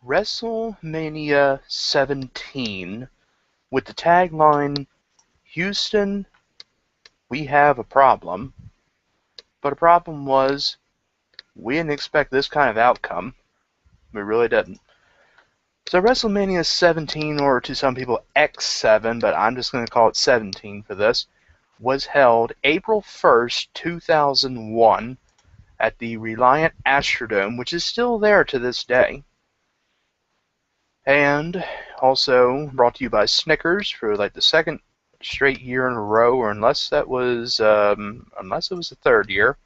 WrestleMania 17 with the tagline, Houston, we have a problem. But the problem was, we didn't expect this kind of outcome. We really didn't. So WrestleMania 17, or to some people X7, but I'm just going to call it 17 for this, was held April 1st, 2001 at the Reliant Astrodome, which is still there to this day. And also brought to you by Snickers for like the second straight year in a row, or unless it was the third year.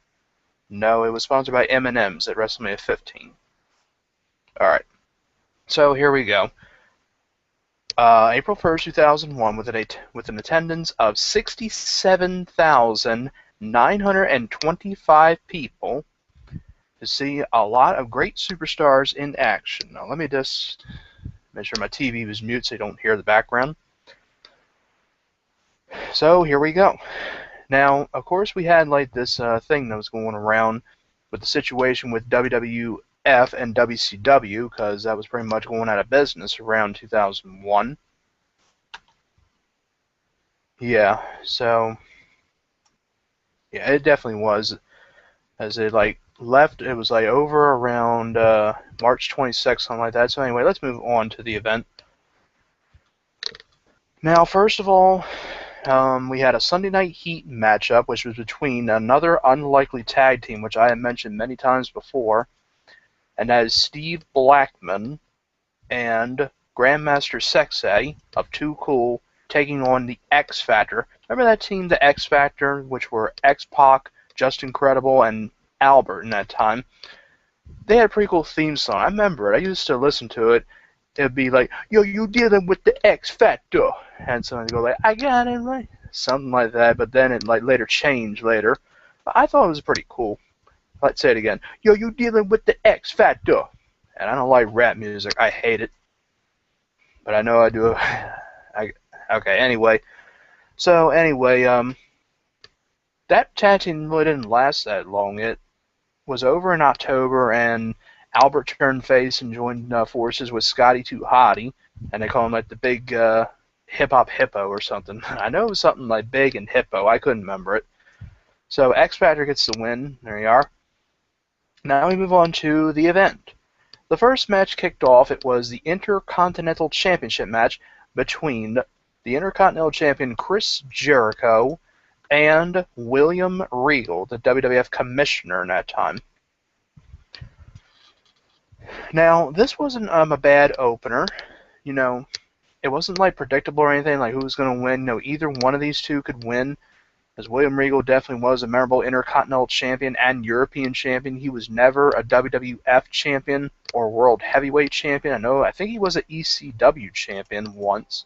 No, it was sponsored by M&M's at WrestleMania 15. Alright, so here we go. April 1st, 2001, with an attendance of 67,925 people to see a lot of great superstars in action. Now, let me just make sure my TV was mute so you don't hear the background. So, here we go. Now, of course, we had like this thing that was going around with the situation with WWF and WCW, because that was pretty much going out of business around 2001. Yeah, so yeah, it definitely was. As it like left, it was like over around March 26th, something like that. So anyway, let's move on to the event. Now, first of all, we had a Sunday Night Heat matchup, which was between another unlikely tag team, which I have mentioned many times before, and that is Steve Blackman and Grandmaster Sexay of Too Cool taking on the X Factor. Remember that team, the X Factor, which were X-Pac, Just Incredible, and Albert in that time? They had a pretty cool theme song. I remember it. I used to listen to it. It'd be like, yo, you dealing with the X Factor. And someone would go like, I got it, right? Something like that, but then it like later changed later. I thought it was pretty cool. Let's say it again. Yo, you dealing with the X Factor. And I don't like rap music. I hate it. But I know I do. Okay, anyway. So, anyway, that tag team really didn't last that long. It was over in October, and Albert turned face and joined forces with Scotty 2 Hotty, and they call him like the big hip-hop hippo or something. I know it was something like big and hippo. I couldn't remember it. So, X Factor gets the win. There you are. Now we move on to the event. The first match kicked off. It was the Intercontinental Championship match between the Intercontinental Champion Chris Jericho and William Regal, the WWF Commissioner in that time. Now, this wasn't a bad opener. You know, it wasn't like predictable or anything, like who was going to win. No, either one of these two could win, as William Regal definitely was a memorable Intercontinental Champion and European Champion. He was never a WWF Champion or World Heavyweight Champion. I think he was an ECW Champion once.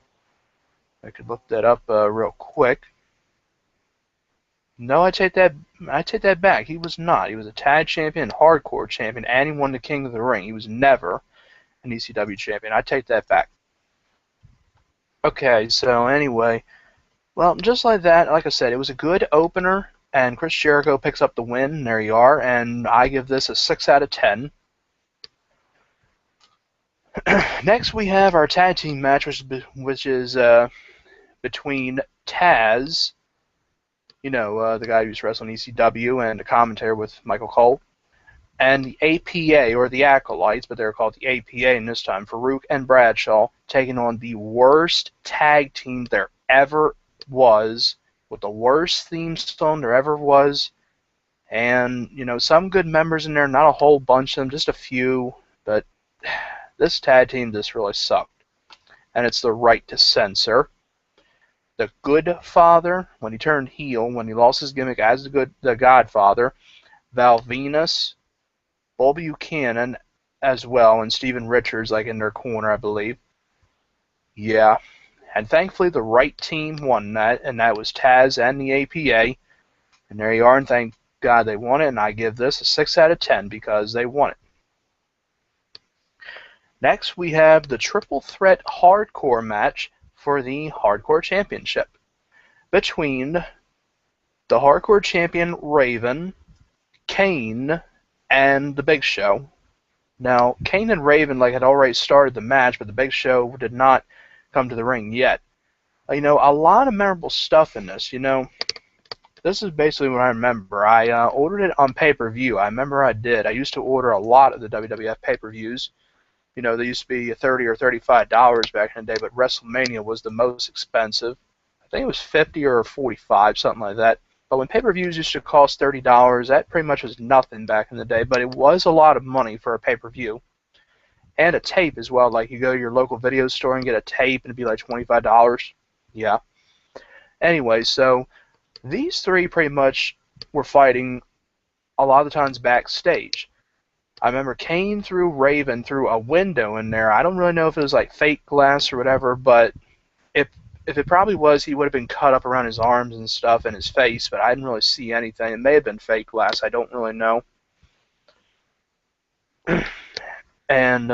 I could look that up real quick. No, I take that back. He was not. He was a tag champion, hardcore champion, and he won the King of the Ring. He was never an ECW champion. I take that back. Okay, so anyway, well, just like that, like I said, it was a good opener, and Chris Jericho picks up the win. There you are, and I give this a 6 out of 10. Next, we have our tag team match, which is between Taz, you know, the guy who's wrestling ECW and the commentator with Michael Cole, and the APA, or the Acolytes, but they're called the APA in this time, Farouk and Bradshaw, taking on the worst tag team there ever was, with the worst theme song there ever was, and, you know, some good members in there, not a whole bunch of them, just a few, but this tag team just really sucked. And it's the Right to Censor. The Good Father, when he turned heel, when he lost his gimmick as the Godfather, Val Venus, Bull Buchanan as well, and Steven Richards like in their corner, I believe. Yeah. And thankfully the right team won that, and that was Taz and the APA. And there you are, and thank God they won it, and I give this a 6 out of 10 because they won it. Next, we have the Triple Threat Hardcore match for the Hardcore Championship between the Hardcore Champion Raven, Kane, and The Big Show. Now, Kane and Raven had already started the match, but the Big Show did not come to the ring yet. A lot of memorable stuff in this. This is basically what I remember. I ordered it on pay-per-view. I remember I did. I used to order a lot of the WWF pay-per-views. They used to be $30 or $35 back in the day, but WrestleMania was the most expensive. I think it was $50 or $45, something like that. But when pay-per-views used to cost $30, that pretty much was nothing back in the day, but it was a lot of money for a pay-per-view. And a tape as well. Like, you go to your local video store and get a tape, and it'd be like $25. Yeah. Anyway, so these three pretty much were fighting a lot of the times backstage. I remember Kane threw Raven through a window in there. I don't really know if it was like fake glass or whatever, but if it probably was, he would have been cut up around his arms and stuff and his face, but I didn't really see anything. It may have been fake glass. I don't really know. And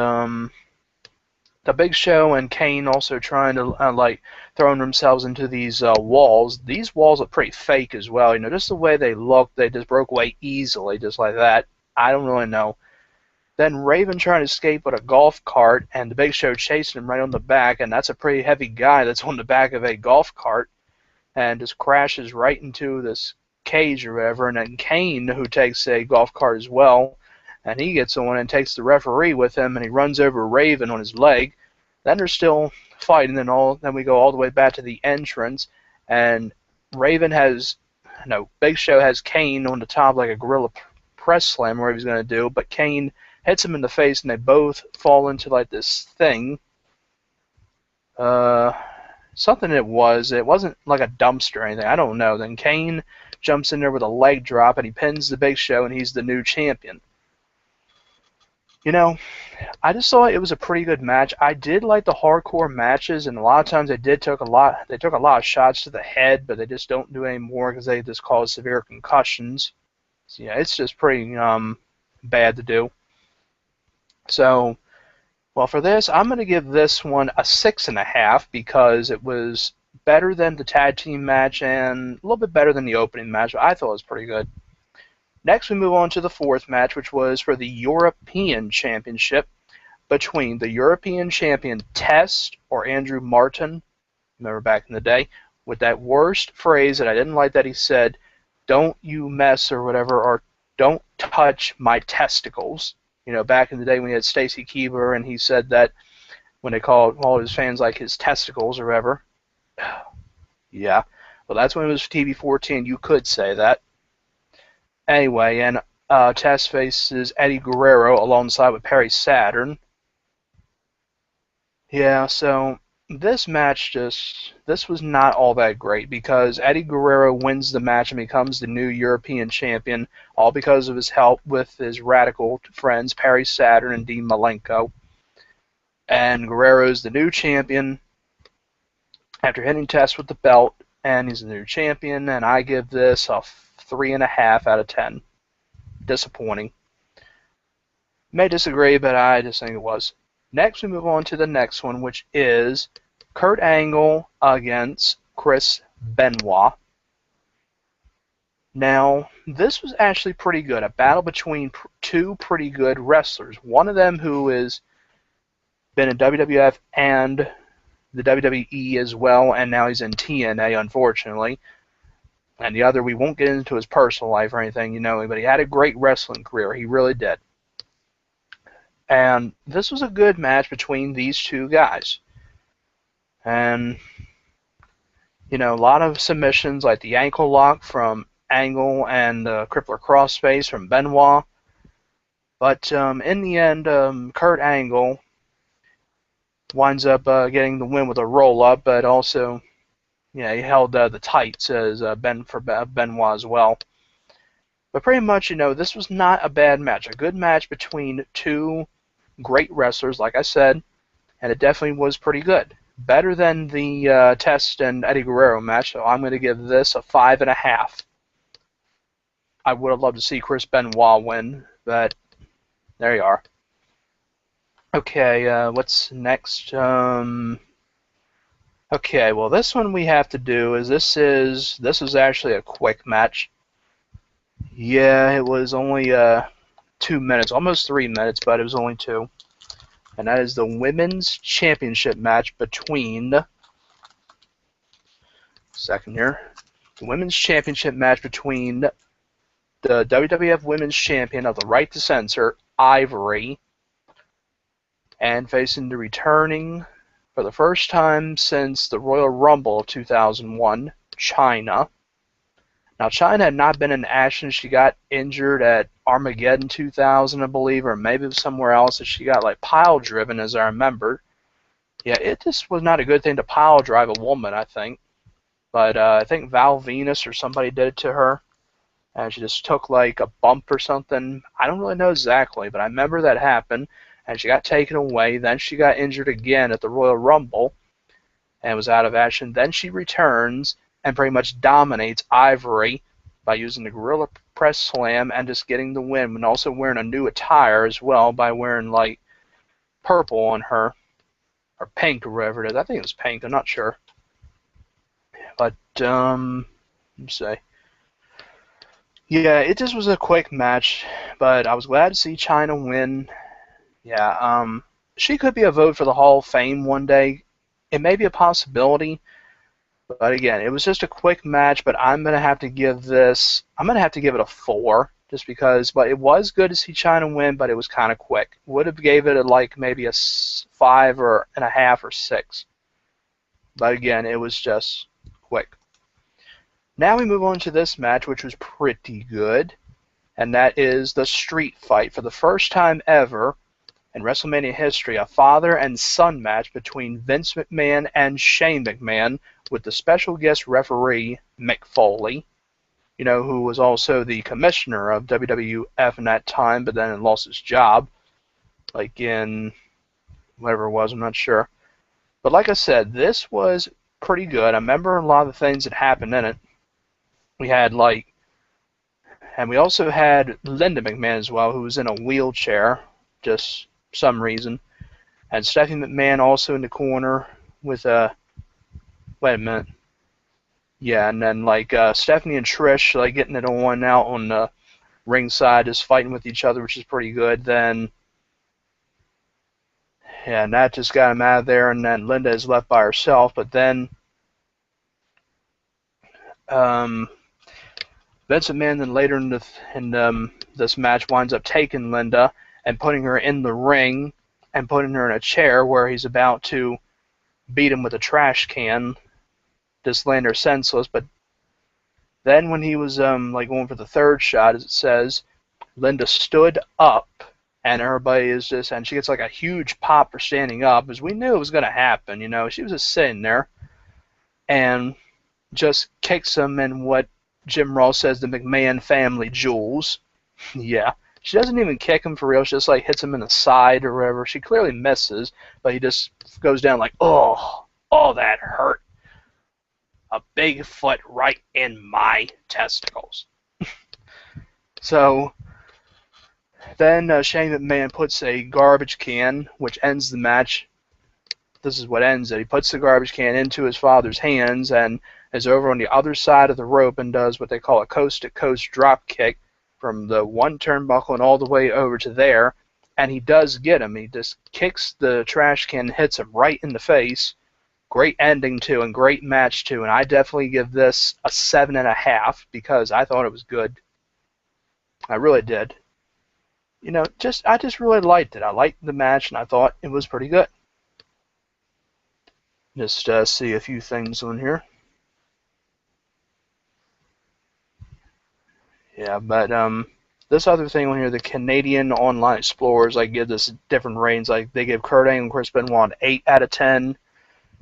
the Big Show and Kane also trying to throwing themselves into these walls. These walls are pretty fake as well. Just the way they look, they just broke away easily, just like that. I don't really know. Then Raven trying to escape with a golf cart, and the Big Show chasing him right on the back, and that's a pretty heavy guy that's on the back of a golf cart, and just crashes right into this cage or whatever. And then Kane, who takes a golf cart as well, and he gets on and takes the referee with him, and he runs over Raven on his leg. Then they're still fighting, and then we go all the way back to the entrance, and Big Show has Kane on the top like a gorilla press slam, whatever he's going to do, but Kane hits him in the face, and they both fall into like this thing. Something it wasn't like a dumpster or anything, I don't know. Then Kane jumps in there with a leg drop, and he pins the Big Show, and he's the new champion. I just thought it was a pretty good match. I did like the hardcore matches, and a lot of times they took a lot of shots to the head, but they just don't do any more because they just cause severe concussions. So, yeah, it's just pretty bad to do. So, well, for this, I'm going to give this one a 6.5 because it was better than the tag team match and a little bit better than the opening match. But I thought it was pretty good. Next, we move on to the fourth match, which was for the European Championship between the European Champion Test or Andrew Martin, remember back in the day, with that worst phrase that I didn't like that he said, "Don't you mess," or whatever, or "Don't touch my testicles." Back in the day when he had Stacy Keibler, and he said that when they called all his fans like his testicles or whatever. Yeah, well, that's when it was TV-14. You could say that. Anyway, and Test faces Eddie Guerrero alongside with Perry Saturn. Yeah, so this match this was not all that great because Eddie Guerrero wins the match and becomes the new European champion, all because of his help with his radical friends Perry Saturn and Dean Malenko. And Guerrero's the new champion after hitting Test with the belt, and he's the new champion, and I give this a 3.5 out of 10. Disappointing. May disagree, but I just think it was. Next, we move on to the next one, which is Kurt Angle against Chris Benoit. Now, this was actually pretty good. A battle between two pretty good wrestlers. One of them who has been in WWF and the WWE as well, and now he's in TNA, unfortunately. And the other, we won't get into his personal life or anything, but he had a great wrestling career. He really did. And this was a good match between these two guys. And, a lot of submissions, like the ankle lock from Angle and the crippler crossface from Benoit. But in the end, Kurt Angle winds up getting the win with a roll-up, but also, he held the tights as Benoit as well. But pretty much, this was not a bad match. A good match between two great wrestlers, like I said, and it definitely was pretty good. Better than the Test and Eddie Guerrero match, so I'm going to give this a 5.5. I would have loved to see Chris Benoit win, but there you are. Okay, what's next? Okay, well, this one we have to do is this is actually a quick match. Yeah, it was only 2 minutes, almost 3 minutes, but it was only 2. And that is the Women's Championship match between... Second here. The Women's Championship match between the WWF Women's Champion of the Right to Censor, Ivory, and facing the returning, for the first time since the Royal Rumble of 2001, Chyna. Now, Chyna had not been in action. She got injured at Armageddon 2000, I believe, or maybe it was somewhere else that she got like pile driven, as I remember. Yeah, it just was not a good thing to pile drive a woman, I think. But I think Val Venus or somebody did it to her, and she just took like a bump or something. I don't really know exactly, but I remember that happened, and she got taken away. Then she got injured again at the Royal Rumble and was out of action. Then she returns and pretty much dominates Ivory by using the Gorilla Press Slam and just getting the win, and also wearing a new attire as well by wearing like purple on her, or pink or whatever it is. I think it was pink, I'm not sure. But, let's see. Yeah, it just was a quick match, but I was glad to see Chyna win. Yeah, she could be a vote for the Hall of Fame one day. It may be a possibility. But again, it was just a quick match, but I'm going to have to give this, I'm going to have to give it a 4, just because, but it was good to see Chyna win, but it was kind of quick. Would have gave it like maybe a 5 or and a half or 6. But again, it was just quick. Now we move on to this match, which was pretty good, and that is the street fight. For the first time ever in WrestleMania history, a father and son match between Vince McMahon and Shane McMahon, with the special guest referee, Mick Foley, you know, who was also the commissioner of WWF in that time, but then lost his job, like in whatever it was, I'm not sure. But like I said, this was pretty good. I remember a lot of the things that happened in it. We had like, and we also had Linda McMahon as well, who was in a wheelchair, just some reason. And Stephanie McMahon also in the corner with a, wait a minute. Yeah, and then like Stephanie and Trish like getting it on out on the ringside, just fighting with each other, which is pretty good. Then, yeah, and that just got him out of there, and then Linda is left by herself. But then, Vince McMahon then later in this match winds up taking Linda and putting her in the ring and putting her in a chair where he's about to beat him with a trash can, just laying her senseless. But then when he was like going for the third shot, as it says, Linda stood up, and everybody is just, and she gets like a huge pop for standing up, as we knew it was going to happen. You know, she was just sitting there and just kicks him in what Jim Ross says the McMahon family jewels. Yeah. She doesn't even kick him for real. She just like hits him in the side or whatever. She clearly misses, but he just goes down like, oh, that hurt. A big foot right in my testicles. So then Shane McMahon puts a garbage can, which ends the match. This is what ends it. He puts the garbage can into his father's hands and is over on the other side of the rope and does what they call a coast-to-coast drop kick from the one turnbuckle and all the way over to there. And he does get him. He just kicks the trash can and hits him right in the face. Great ending, too, and great match, too. And I definitely give this a 7.5 because I thought it was good. I really did. You know, I just really liked it. I liked the match, and I thought it was pretty good. Just see a few things on here. Yeah, but this other thing on here, the Canadian Online Explorers, like give this different ratings. Like they give Kurt Angle and Chris Benoit an 8 out of 10.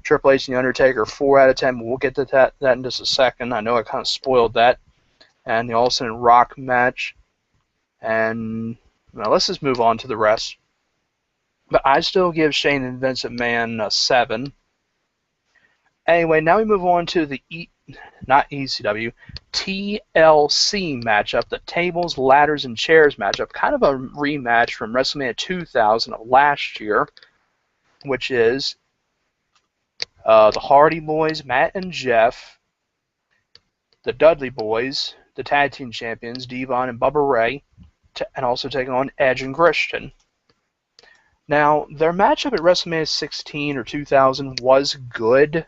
Triple H and The Undertaker 4 out of 10. But we'll get to that in just a second. I know I kind of spoiled that. And the Austin and Rock match. And now let's just move on to the rest. But I still give Shane and Vince McMahon a 7. Anyway, now we move on to the not ECW, TLC matchup, the Tables, Ladders, and Chairs matchup. Kind of a rematch from WrestleMania 2000 of last year, which is the Hardy Boys, Matt and Jeff, the Dudley Boys, the Tag Team Champions, Devon and Bubba Ray, and also taking on Edge and Christian. Now, their matchup at WrestleMania 16 or 2000 was good,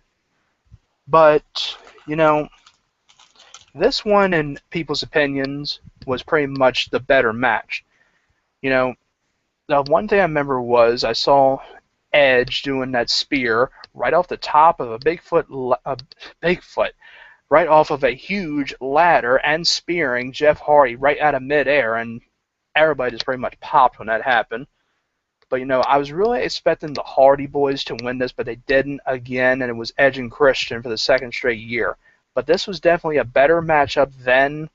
but, you know, this one, in people's opinions, was pretty much the better match. You know, the one thing I remember was I saw Edge doing that spear right off the top of a Bigfoot, right off of a huge ladder, and spearing Jeff Hardy right out of midair, and everybody just pretty much popped when that happened. But, you know, I was really expecting the Hardy Boys to win this, but they didn't again, and it was Edge and Christian for the second straight year. But this was definitely a better matchup than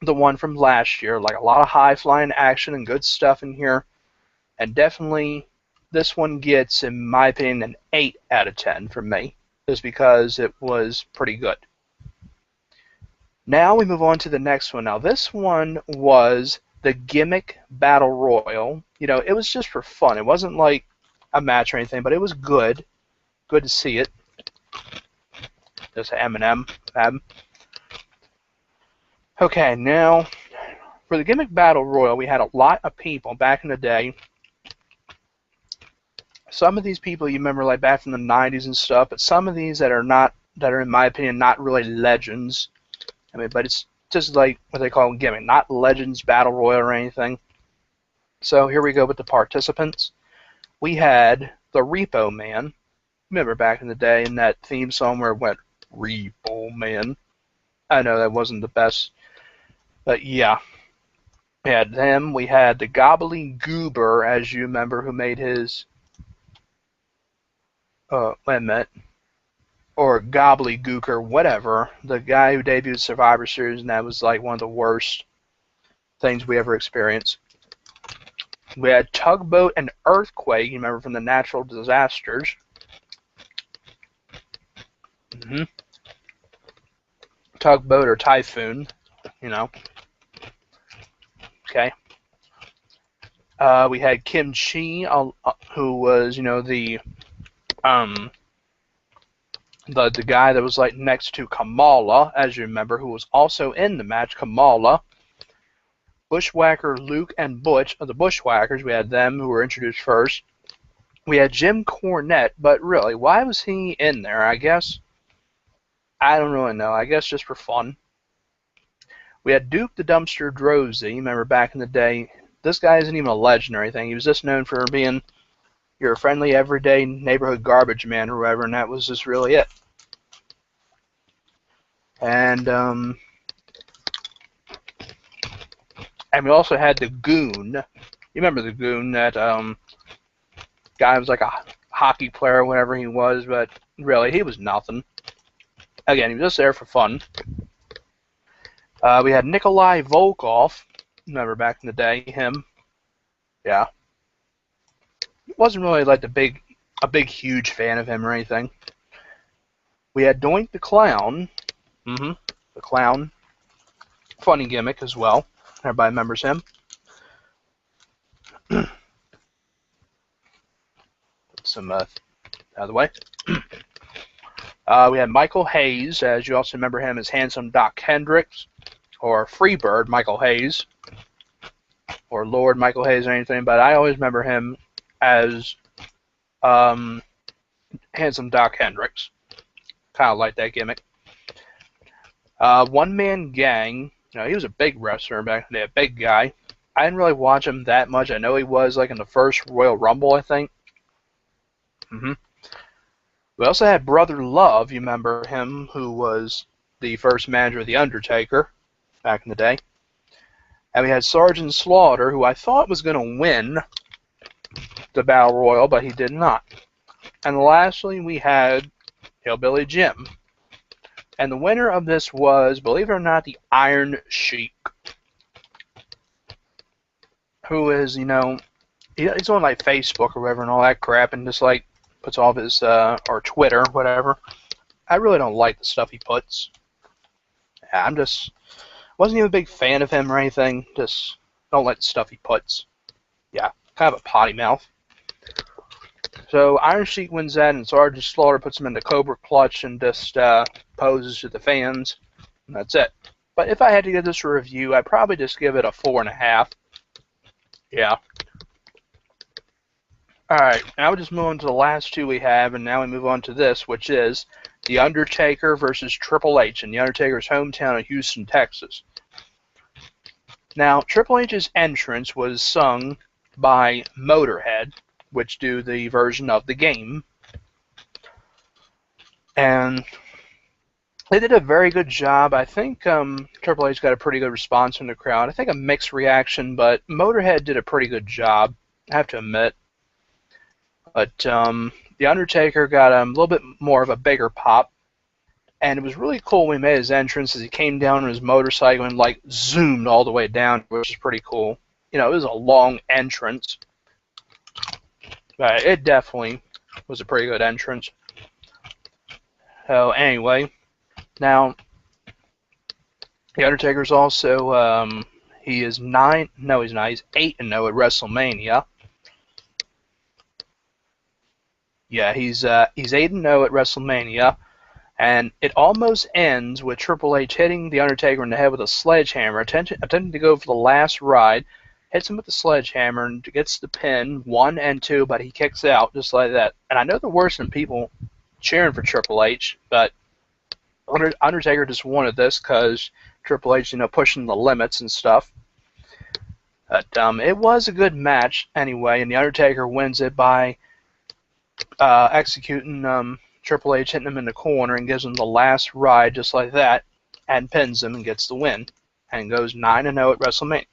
the one from last year. Like, a lot of high-flying action and good stuff in here. And definitely, this one gets, in my opinion, an 8 out of 10 from me, just because it was pretty good. Now we move on to the next one. Now, this one was the Gimmick Battle Royal. You know, it was just for fun. It wasn't like a match or anything, but it was good. Good to see it. Just an M&M. Okay, now, for the Gimmick Battle Royal, we had a lot of people back in the day. Some of these people you remember, like, back from the 90s and stuff, but some of these that are, in my opinion, not really legends. I mean, but it's just like what they call gimmick, not Legends Battle Royal or anything. So here we go with the participants. We had the Repo Man. Remember back in the day in that theme song where it went, Repo Man. I know that wasn't the best, but yeah. We had them. We had the Gobbledygoober, as you remember, who made his, wait a minute, or Gobbledygooker, whatever, the guy who debuted Survivor Series, and that was like one of the worst things we ever experienced. We had Tugboat and Earthquake, you remember, from the natural disasters. Tugboat or Typhoon, you know. Okay. We had Kim Chi, who was, you know, the guy that was like next to Kamala, as you remember, who was also in the match, Kamala. Bushwhacker Luke and Butch of the Bushwhackers, we had them who were introduced first. We had Jim Cornette, but really, why was he in there, I guess? I don't really know. I guess just for fun. We had Duke the Dumpster Drozy, remember back in the day. This guy isn't even a legend or anything. He was just known for being your friendly, everyday neighborhood garbage man or whatever, and that was just really it. And we also had the Goon. You remember the Goon, that guy was like a hockey player or whatever he was, but really, he was nothing. Again, he was just there for fun. We had Nikolai Volkov. Remember back in the day, him. Yeah. Wasn't really like a big, huge fan of him or anything. We had Doink the Clown. The Clown. Funny gimmick as well. Everybody remembers him. Put some out of the way. We had Michael Hayes, as you also remember him as Handsome Doc Hendricks, or Freebird Michael Hayes, or Lord Michael Hayes or anything, but I always remember him as Handsome Doc Hendricks. Kind of like that gimmick. One Man Gang. You know, he was a big wrestler back in the day, a big guy. I didn't really watch him that much. I know he was like in the first Royal Rumble, I think. We also had Brother Love, you remember him, who was the first manager of The Undertaker back in the day. And we had Sergeant Slaughter, who I thought was going to win the Battle Royal, but he did not. And lastly, we had Hillbilly Jim. And the winner of this was, believe it or not, the Iron Sheik, who is, you know, he's on like Facebook or whatever and all that crap, and just like puts all of his, or Twitter, whatever. I really don't like the stuff he puts. Wasn't even a big fan of him or anything. Just don't like the stuff he puts. Yeah, kind of a potty mouth. So Iron Sheik wins that, and Sergeant Slaughter puts him in the Cobra Clutch and just poses to the fans, and that's it. But if I had to give this a review, I'd probably just give it a 4.5. Yeah. Alright, now we'll just move on to the last two we have, and now we move on to this, which is The Undertaker versus Triple H in The Undertaker's hometown of Houston, Texas. Now, Triple H's entrance was sung by Motorhead, which do the version of the game. And they did a very good job. I think Triple H got a pretty good response from the crowd. I think a mixed reaction, but Motorhead did a pretty good job, I have to admit. But The Undertaker got a little bit more of a bigger pop. And it was really cool when he made his entrance as he came down on his motorcycle and like zoomed all the way down, which is pretty cool. You know, it was a long entrance. But it definitely was a pretty good entrance. So anyway, now The Undertaker's also he is 8-0 at WrestleMania. Yeah, he's 8-0 at WrestleMania, and it almost ends with Triple H hitting The Undertaker in the head with a sledgehammer, attempting to go for the last ride, hits him with the sledgehammer, and gets the pin, 1 and 2, but he kicks out just like that. And I know there were some people cheering for Triple H, but Undertaker just wanted this because Triple H, pushing the limits and stuff. But it was a good match anyway, and The Undertaker wins it by executing Triple H, hitting him in the corner, and gives him the last ride just like that, and pins him and gets the win, and goes 9-0 at WrestleMania.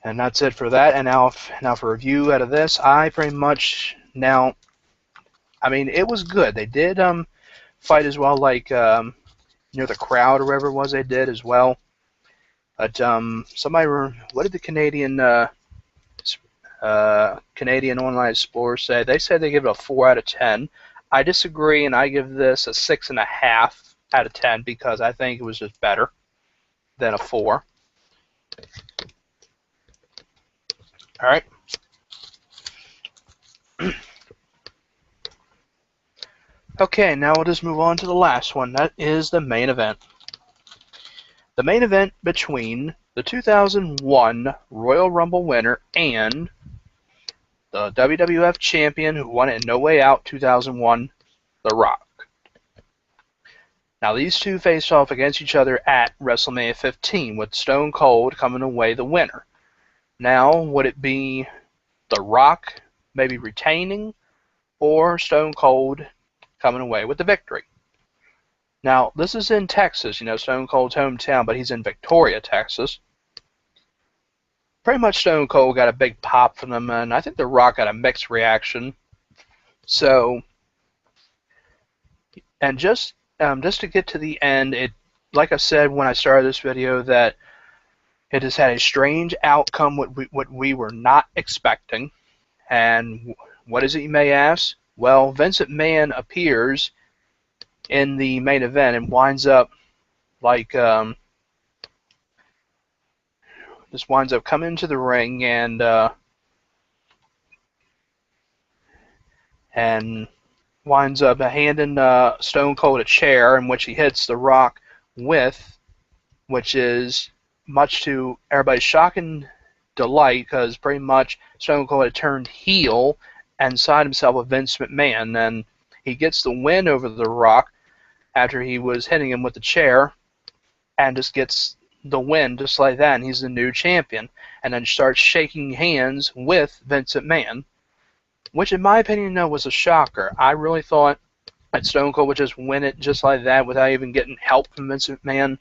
And that's it for that. And now for a review out of this, I pretty much I mean, it was good. They did fight as well, like near the crowd or wherever it was. They did as well. But what did the Canadian Online Explorer say? They said they give it a 4 out of 10. I disagree, and I give this a 6.5 out of 10 because I think it was just better than a 4. All right. Okay, now we'll just move on to the last one. That is the main event. The main event between the 2001 Royal Rumble winner and the WWF champion who won it in No Way Out 2001, The Rock. Now these two faced off against each other at WrestleMania 15 with Stone Cold coming away the winner. Now, would it be The Rock maybe retaining or Stone Cold coming away with the victory? Now, this is in Texas, Stone Cold's hometown, but he's in Victoria, Texas. Pretty much Stone Cold got a big pop from them, and I think The Rock got a mixed reaction. So, and just to get to the end, like I said when I started this video, that it has had a strange outcome, what we were not expecting. And what is it, you may ask? Well, Vince McMahon appears in the main event and winds up like just winds up coming into the ring and winds up handing Stone Cold a chair, in which he hits The Rock with, which is much to everybody's shocking delight, because pretty much Stone Cold had turned heel and sided himself with Vince McMahon, and he gets the win over The Rock after he was hitting him with the chair, and just gets the win just like that, and he's the new champion, and then starts shaking hands with Vince McMahon, which in my opinion was a shocker. I really thought that Stone Cold would just win it just like that without even getting help from Vince McMahon,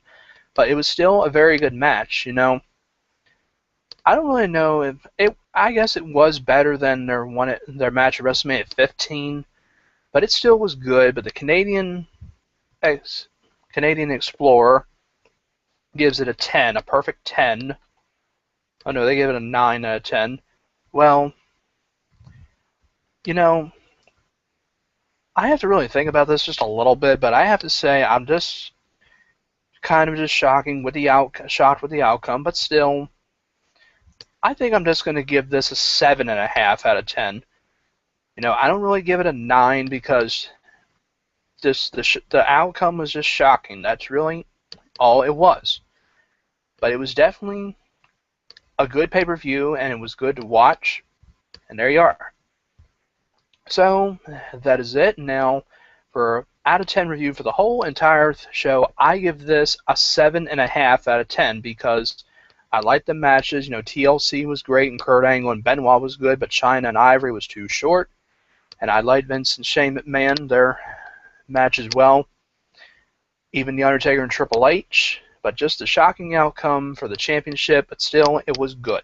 but it was still a very good match. I don't really know if I guess it was better than their match at WrestleMania 15, but it still was good. But the Canadian Explorer gives it a 10, a perfect 10. Oh no, they give it a 9 out of 10. Well, I have to really think about this just a little bit, but I have to say I'm just kind of just shocked with the outcome, but still, I think I'm just going to give this a 7.5 out of 10. I don't really give it a 9 because just the outcome was just shocking. That's really all it was. But it was definitely a good pay-per-view, and it was good to watch. And there you are. So that is it. Now, for out of 10 review for the whole entire show, I give this a 7.5 out of 10 because I liked the matches. You know, TLC was great, and Kurt Angle and Benoit was good, but Chyna and Ivory was too short. And I liked Vince and Shane McMahon, their match as well. Even The Undertaker and Triple H. But just a shocking outcome for the championship, but still, it was good.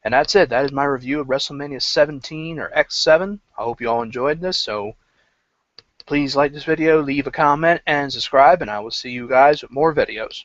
And that's it. That is my review of WrestleMania 17 or X7. I hope you all enjoyed this. So please like this video, leave a comment, and subscribe. And I will see you guys with more videos.